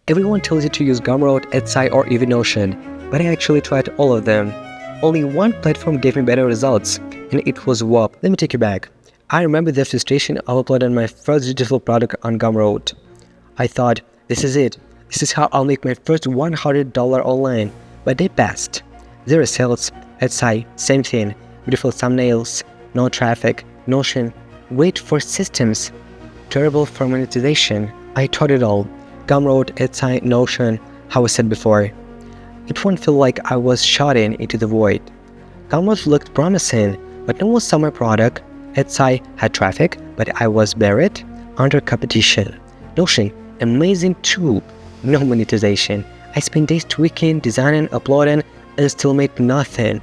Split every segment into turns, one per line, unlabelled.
Everyone tells you to use Gumroad, Etsy, or even Notion, but I actually tried all of them. Only one platform gave me better results, and it was Whop. Let me take you back. I remember the frustration of uploading my first digital product on Gumroad. I thought, this is it. This is how I'll make my first $100 online. But they passed. Zero sales. Etsy, same thing. Beautiful thumbnails, no traffic. Notion, great for systems, terrible for monetization. I tried it all. Gumroad, Etsy, Notion, how I said before. It won't feel like I was shouting into the void. Gumroad looked promising, but no one saw my product. Etsy had traffic, but I was buried under competition. Notion, amazing tool, no monetization. I spent days tweaking, designing, uploading, and still made nothing.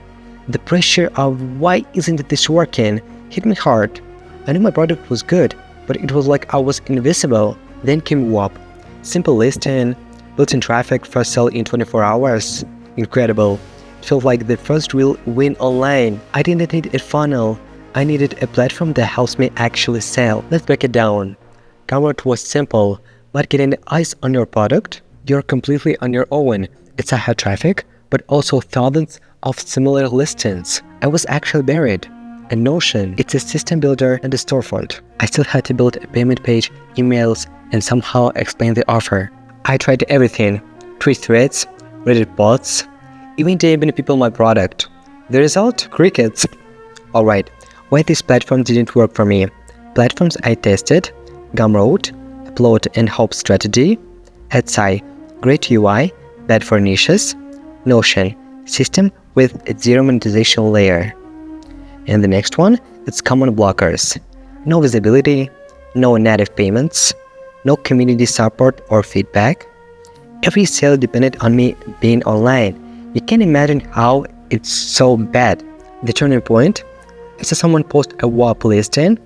The pressure of why isn't this working hit me hard. I knew my product was good, but it was like I was invisible. Then came Whop. Simple listing, built-in traffic, first sell in 24 hours. Incredible. It felt like the first real win online. I didn't need a funnel. I needed a platform that helps me actually sell. Let's break it down. Gumroad was simple, but getting eyes on your product, you're completely on your own. It's a high traffic, but also thousands of similar listings. I was actually buried. And Notion, it's a system builder and a storefront. I still had to build a payment page, emails, and somehow explain the offer. I tried everything. Tweet threads, Reddit bots, even DMing people my product. The result? Crickets. Alright, why this platform didn't work for me? Platforms I tested: Gumroad, upload and Whop strategy; Etsy, great UI, bad for niches; Notion, system with a zero monetization layer. And the next one, it's common blockers. No visibility, no native payments, no community support or feedback. Every sale depended on me being online. You can't imagine how it's so bad. The turning point, I saw someone post a Whop listing.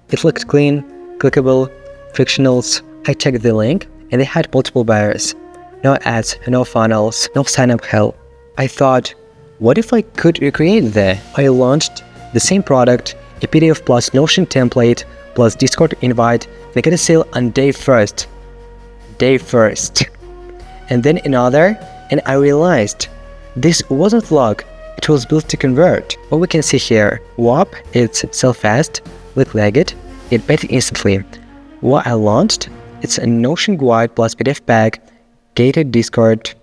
It looked clean, clickable, frictionless. I checked the link and they had multiple buyers. No ads, no funnels, no sign-up hell. I thought, what if I could recreate that? I launched the same product, a PDF plus Notion template plus Discord invite, and I got a sale on day first. And then another, and I realized this wasn't luck, it was built to convert. What we can see here, Whop, it's sell fast, look like it paid instantly. What I launched, it's a Notion guide plus PDF pack, gated Discord,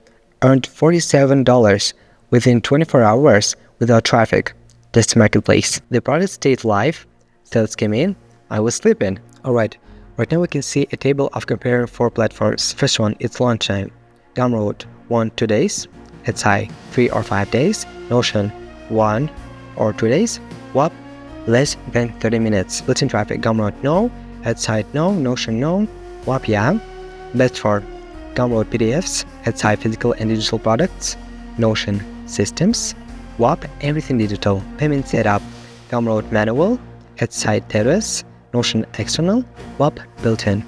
earned $47 within 24 hours without traffic. Test marketplace. The product stayed live, sales came in, I was sleeping. Alright, right now we can see a table of comparing 4 platforms. First one, it's launch time. Gumroad, 1-2 days. Etsy, 3 or 5 days. Notion, 1 or 2 days. Whop, less than 30 minutes. Built-in traffic, Gumroad, no. Etsy, no. Notion, no. Whop, yeah. Best for Gumroad PDFs, Etsy physical and digital products, Notion systems, Whop everything digital, payment setup, Gumroad manual, Etsy terrace, Notion external, Whop built-in.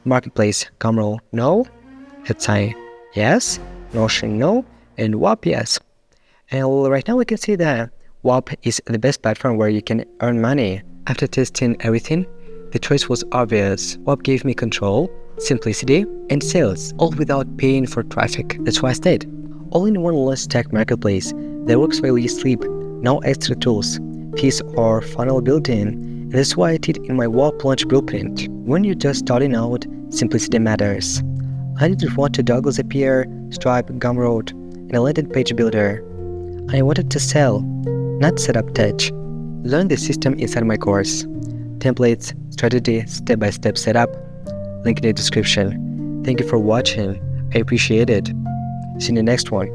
Marketplace, Gumroad no, Etsy yes, Notion no, and Whop yes. And right now we can see that Whop is the best platform where you can earn money. After testing everything, the choice was obvious. Whop gave me control, simplicity, and sales, all without paying for traffic. That's why I stayed. All in one less tech marketplace that works while you sleep, no extra tools, fees or funnel built in. And that's why I did in my Whop launch blueprint. When you're just starting out, simplicity matters. I didn't want to Douglas appear, Stripe, Gumroad, and a landing page builder. I wanted to sell, not set up tech. Learn the system inside my course. Templates, strategy, step-by-step setup, link in the description. Thank you for watching. I appreciate it. See you in the next one.